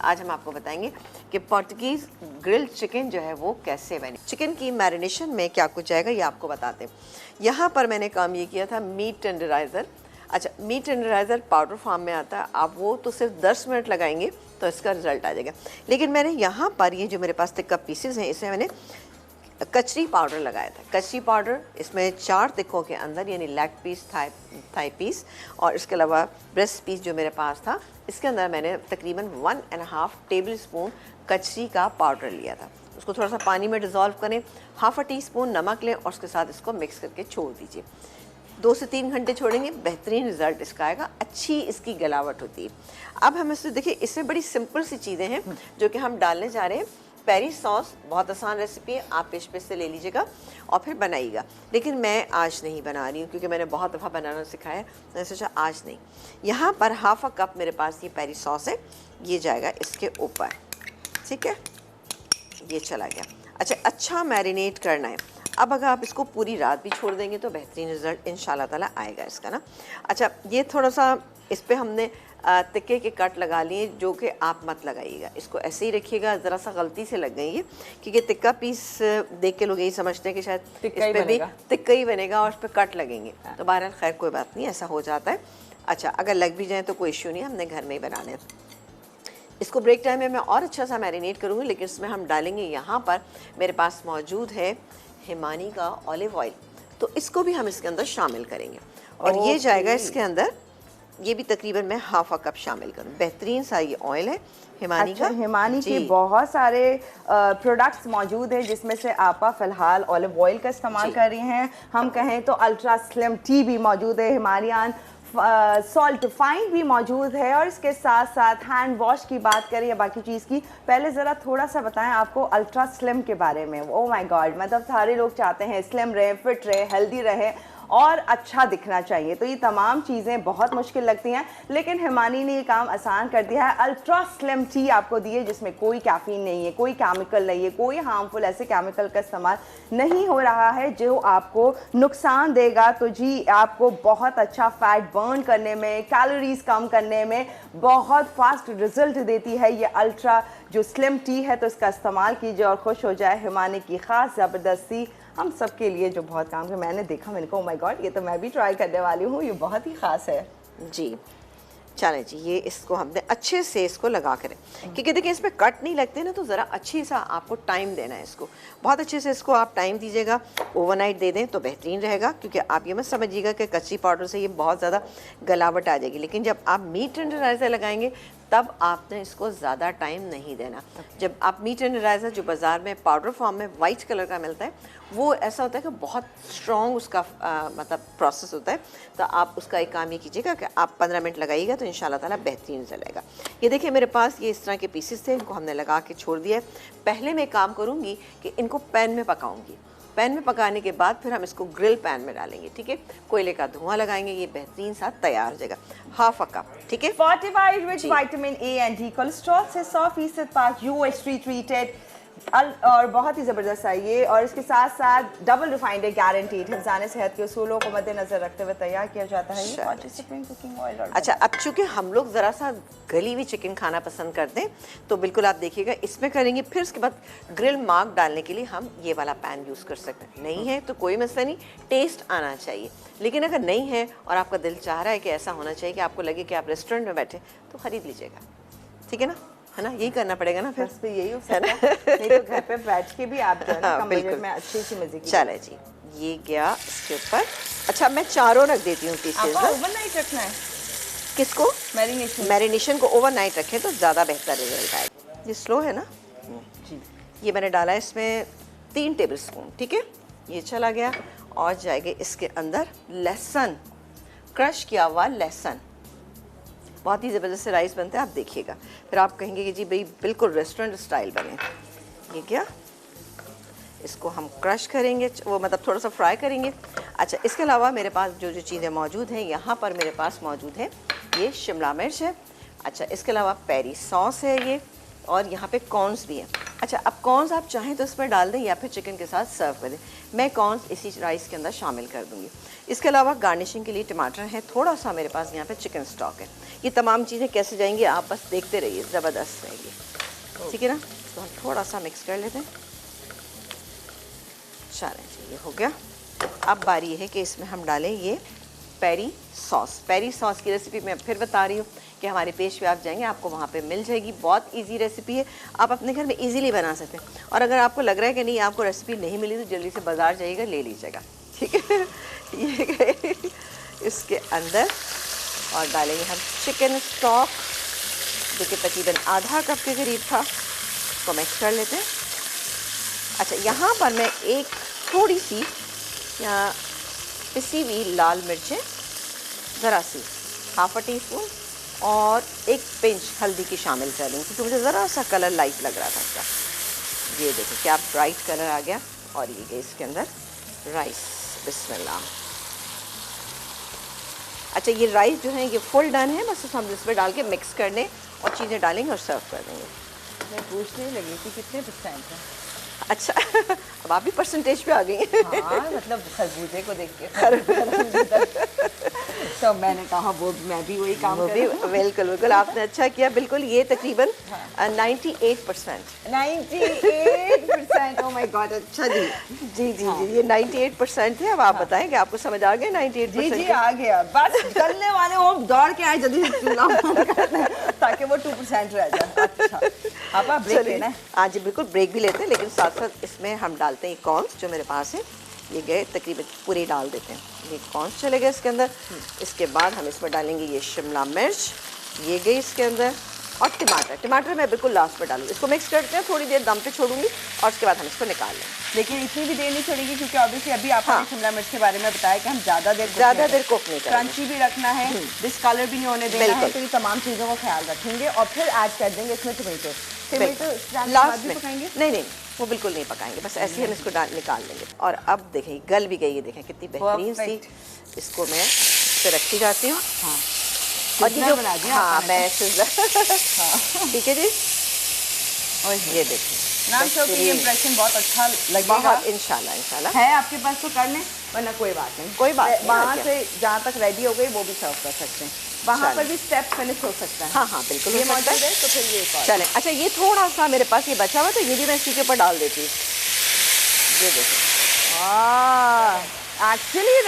आज हम आपको बताएंगे कि पोर्टुगीज ग्रिल्ड चिकन जो है वो कैसे बने। चिकन की मैरिनेशन में क्या कुछ जाएगा ये आपको बताते हैं। यहाँ पर मैंने काम ये किया था मीट टेंडराइज़र। अच्छा, मीट टेंडराइज़र पाउडर फॉर्म में आता है, आप वो तो सिर्फ 10 मिनट लगाएंगे तो इसका रिजल्ट आ जाएगा। लेकिन मैंने यहाँ पर ये जो मेरे पास तिक्का पीसेस हैं इसमें मैंने कचरी पाउडर लगाया था। कचरी पाउडर इसमें 4 तिक्कों के अंदर यानी लेग पीस, थाई पीस और इसके अलावा ब्रेस्ट पीस जो मेरे पास था, इसके अंदर मैंने तकरीबन 1.5 टेबल स्पून कचरी का पाउडर लिया था। उसको थोड़ा सा पानी में डिज़ोल्व करें, ½ टीस्पून नमक लें और उसके साथ इसको मिक्स करके छोड़ दीजिए। 2 से 3 घंटे छोड़ेंगे, बेहतरीन रिजल्ट इसका आएगा, अच्छी इसकी गलावट होती है। अब हम इससे देखिए, इसमें बड़ी सिंपल सी चीज़ें हैं जो कि हम डालने जा रहे हैं। पेरी सॉस बहुत आसान रेसिपी है, आप पेज पे से ले लीजिएगा और फिर बनाइएगा। लेकिन मैं आज नहीं बना रही हूँ क्योंकि मैंने बहुत दफ़ा बनाना सिखाया है, मैंने सोचा आज नहीं। यहाँ पर ½ कप मेरे पास ये पेरी सॉस है, ये जाएगा इसके ऊपर, ठीक है, ये चला गया। अच्छा मैरिनेट करना है। अब अगर आप इसको पूरी रात भी छोड़ देंगे तो बेहतरीन रिजल्ट इंशाल्लाह ताला आएगा इसका ना। अच्छा, ये थोड़ा सा इस पर हमने तिक्के के कट लगा लिए जो कि आप मत लगाइएगा, इसको ऐसे ही रखिएगा। ज़रा सा गलती से लग गई है क्योंकि तिक्का पीस देख के लोग यही समझते हैं कि शायद इस पर भी तिक्का ही बनेगा और इस पर कट लगेंगे, तो बहरहाल खैर कोई बात नहीं, ऐसा हो जाता है। अच्छा, अगर लग भी जाए तो कोई इश्यू नहीं, हमने घर में ही बनाने। इसको ब्रेक टाइम में मैं और अच्छा सा मैरिनेट करूँगी, लेकिन इसमें हम डालेंगे, यहाँ पर मेरे पास मौजूद है हिमानी का ऑलिव ऑयल, तो इसको भी हम इसके अंदर शामिल करेंगे और ये जाएगा इसके अंदर। ये भी तकरीबन मैं ½ कप शामिल करूँ। बेहतरीन सा ये ऑयल है हिमानी का। हिमानी के बहुत सारे प्रोडक्ट्स मौजूद हैं जिसमें से आपा फ़िलहाल ऑलिव ऑयल का इस्तेमाल कर रही हैं। हम कहें तो अल्ट्रा स्लिम टी भी मौजूद है, हिमालयन सॉल्ट फाइन भी मौजूद है, और इसके साथ साथ हैंड वॉश की बात करें या बाकी चीज़ की, पहले ज़रा थोड़ा सा बताएं आपको अल्ट्रा स्लिम के बारे में। ओह माय गॉड, मतलब सारे लोग चाहते हैं स्लिम रहे, फिट रहे, हेल्दी रहे और अच्छा दिखना चाहिए, तो ये तमाम चीज़ें बहुत मुश्किल लगती हैं, लेकिन हिमानी ने ये काम आसान कर दिया है। अल्ट्रा स्लिम टी आपको दी है जिसमें कोई कैफीन नहीं है, कोई केमिकल नहीं है, कोई हार्मफुल ऐसे केमिकल का इस्तेमाल नहीं हो रहा है जो आपको नुकसान देगा। तो जी, आपको बहुत अच्छा फैट बर्न करने में, कैलोरीज कम करने में बहुत फास्ट रिजल्ट देती है ये अल्ट्रा जो स्लिम टी है। तो इसका इस्तेमाल कीजिए और खुश हो जाए। हिमानी की ख़ास ज़बरदस्ती हम सब के लिए जो बहुत काम है, मैंने देखा, मैंने कहा ओह माय गॉड, ये तो मैं भी ट्राई करने वाली हूँ, ये बहुत ही ख़ास है जी। चलें जी, ये इसको हमने अच्छे से इसको लगा करें क्योंकि देखिए इसमें कट नहीं लगते ना, तो ज़रा अच्छी सा आपको टाइम देना है इसको, बहुत अच्छे से इसको आप टाइम दीजिएगा। ओवरनाइट दे दें तो बेहतरीन रहेगा क्योंकि आप ये मत समझिएगा कि कच्ची पाउडर से ये बहुत ज़्यादा गलावट आ जाएगी, लेकिन जब आप मीट टेंडराइज़र लगाएंगे तब आपने इसको ज़्यादा टाइम नहीं देना। जब आप मीट टेंडराइज़र जो बाज़ार में पाउडर फॉर्म में वाइट कलर का मिलता है, वो ऐसा होता है कि बहुत स्ट्रॉन्ग उसका मतलब प्रोसेस होता है, तो आप उसका एक काम ये कीजिएगा कि आप 15 मिनट लगाइएगा तो इंशाल्लाह ताला बेहतरीन चलेगा। ये देखिए मेरे पास ये इस तरह के पीसेस थे, इनको हमने लगा के छोड़ दिया है। पहले मैं काम करूँगी कि इनको पैन में पकाऊँगी, पैन में पकाने के बाद फिर हम इसको ग्रिल पैन में डालेंगे, ठीक है, कोयले का धुआं लगाएंगे, ये बेहतरीन सा तैयार हो जाएगा। ½ कप, ठीक है। Fortified with vitamin A and D, cholesterol से 100% पाक, UH3 ट्रीटेड और बहुत ही ज़बरदस्त है ये, और इसके साथ साथ डबल रिफाइंड है, गारंटीड। हिफ्ज़ान सेहत के उसूलों को मद्देनजर रखते हुए तैयार किया जाता है ये सुप्रीम कुकिंग ऑयल। अच्छा, अब चूँकि हम लोग ज़रा सा गली हुई चिकन खाना पसंद करते हैं तो बिल्कुल आप देखिएगा इसमें करेंगे। फिर उसके बाद ग्रिल मार्क डालने के लिए हम ये वाला पैन यूज़ कर सकते हैं। नहीं है तो कोई मसला नहीं, टेस्ट आना चाहिए। लेकिन अगर नहीं है और आपका दिल चाह रहा है कि ऐसा होना चाहिए कि आपको लगे कि आप रेस्टोरेंट में बैठे, तो ख़रीद लीजिएगा, ठीक है ना, है ना, यही करना पड़ेगा ना, फिर पे यही हो सकता है, नहीं तो घर पे बैठ के भी आप जो है ना कम बजट में अच्छी सी मजे की। चले जी, ये गया इसके ऊपर। अच्छा, मैं चारों रख देती हूँ पीसेस। ओवरनाइट रखना है किसको? मैरिनेशन को ओवरनाइट रखें तो ज़्यादा बेहतर रिजल्ट आएगा। ये स्लो है ना जी। ये मैंने डाला है इसमें 3 टेबल स्पून, ठीक है, ये चला गया। और जाएगा इसके अंदर लहसुन, क्रश किया हुआ लहसुन, बहुत ही ज़बरदस्त से राइस बनता है, आप देखिएगा, फिर आप कहेंगे कि जी भाई बिल्कुल रेस्टोरेंट स्टाइल बने। ये क्या, इसको हम क्रश करेंगे, वो मतलब थोड़ा सा फ्राई करेंगे। अच्छा, इसके अलावा मेरे पास जो जो चीज़ें मौजूद हैं, यहाँ पर मेरे पास मौजूद है ये शिमला मिर्च है। अच्छा, इसके अलावा पेरी सॉस है ये, और यहाँ पे कॉर्न्स भी है। अच्छा, अच्छा, अब कॉर्न्स आप चाहें तो इसमें डाल दें या फिर चिकन के साथ सर्व कर दें। मैं कॉर्न्स इसी राइस के अंदर शामिल कर दूंगी। इसके अलावा गार्निशिंग के लिए टमाटर है, थोड़ा सा मेरे पास यहाँ पे चिकन स्टॉक है। ये तमाम चीज़ें कैसे जाएंगी आप बस देखते रहिए, ज़बरदस्त रहेगी। ठीक है ना, तो हम थोड़ा सा मिक्स कर लेते हैं। चलें जी, ये हो गया। अब बारी है कि इसमें हम डालें ये पेरी सॉस। पेरी सॉस की रेसिपी मैं फिर बता रही हूँ कि हमारे पेज पे आप जाएंगे आपको वहाँ पे मिल जाएगी। बहुत इजी रेसिपी है, आप अपने घर में इजीली बना सकते हैं। और अगर आपको लग रहा है कि नहीं आपको रेसिपी नहीं मिली तो जल्दी से बाज़ार जाइएगा, ले लीजिएगा। ठीक है, ये गए इसके अंदर और डालेंगे हम चिकन स्टॉक जो कि तकरीबन आधा कप के करीब था। इसको मिक्स कर लेते हैं। अच्छा, यहाँ पर मैं एक थोड़ी सी यहाँ पिसी हुई लाल मिर्चें ज़रा सी, हाफ अ टी स्पून, और एक पिंच हल्दी की शामिल कर लूँगी क्योंकि मुझे ज़रा सा कलर लाइट लग रहा था इसका। ये देखिए क्या ब्राइट कलर आ गया। और ये गए इसके अंदर राइस। बिस्मिल्लाह। अच्छा, ये राइस जो है ये फुल डन है, बस हम इसमें डाल के मिक्स कर लें और चीज़ें डालेंगे और सर्व कर देंगे। मैं पूछने लगी थी कितने % है। अच्छा, अब आप भी परसेंटेज पे आ गई हैं। हाँ, मतलब खरबूजे को देख के तो मैंने कहा वो मैं भी वही काम कर रही हूँ। बिल्कुल बिल्कुल, आपने अच्छा किया। बिल्कुल, ये तकरीबन 98%। 98%। ओह माय गॉड, अच्छा जी। जी जी जी, ये 98% है। अब आप बताएं कि आपको समझ आ गया 98%? जी जी, आ गया। बस करने वाले वो दौड़ के आए जल्दी से चूल्हा बंद कर दें ताकि वो 2% रह जाए। अच्छा, आप ब्रेक लेना है? हाँ जी, बिल्कुल ब्रेक भी लेते हैं, लेकिन साथ साथ इसमें हम डालते हैं कॉर्न्स जो मेरे पास है। ये गए तकरीबन पूरे डाल देते हैं। ये कॉर्न्स चले गए इसके अंदर। इसके बाद हम इसमें डालेंगे ये शिमला मिर्च, ये गई इसके अंदर, और टमाटर। टमाटर मैं बिल्कुल लास्ट में डालूंगी। इसको मिक्स करते हैं, थोड़ी देर दम पे छोड़ूंगी और उसके बाद हम इसको निकाल लेंगे। लेकिन इतनी भी देर नहीं छोड़ेगी क्योंकि ऑब्वियसली अभी आपने शिमला मिर्च के बारे में बताया कि हम ज़्यादा देर कुक नहीं करेंगे, क्रंची भी रखना है, डिसकलर भी नहीं होने देना है। तो ये तमाम चीज़ों का ख्याल रखेंगे और फिर ऐड कर देंगे इसमें टमाटो। लास्ट में पकाएंगे? नहीं, वो बिल्कुल नहीं पकाएंगे, बस ऐसे ही हम इसको निकाल लेंगे। और अब देखें गल भी गई है, देखें कितनी बेहतरीन सी। इसको मैं इस पे रखती जाती हूँ। हाँ, और ये जो बना दिया हाँ मैं ठीक है जी। और ये देखिए नाम शो की इम्प्रेशन बहुत अच्छा लगेगा। बहुत इंशाल्लाह इंशाल्लाह है आपके पास तो कर लें, वरना कोई बात नहीं। कोई बात नहीं, वहाँ से जहाँ तक रेडी हो गई वो भी सर्व कर सकते हैं। वहाँ पर भी स्टेप फिनिश हो सकता है। हाँ हाँ बिल्कुल, ये मौजूद है तो फिर ये चलें। अच्छा, ये थोड़ा सा मेरे पास ये बचा हुआ तो ये भी मैं इसी के ऊपर डाल देती हूँ। ये देखो, एक्चुअली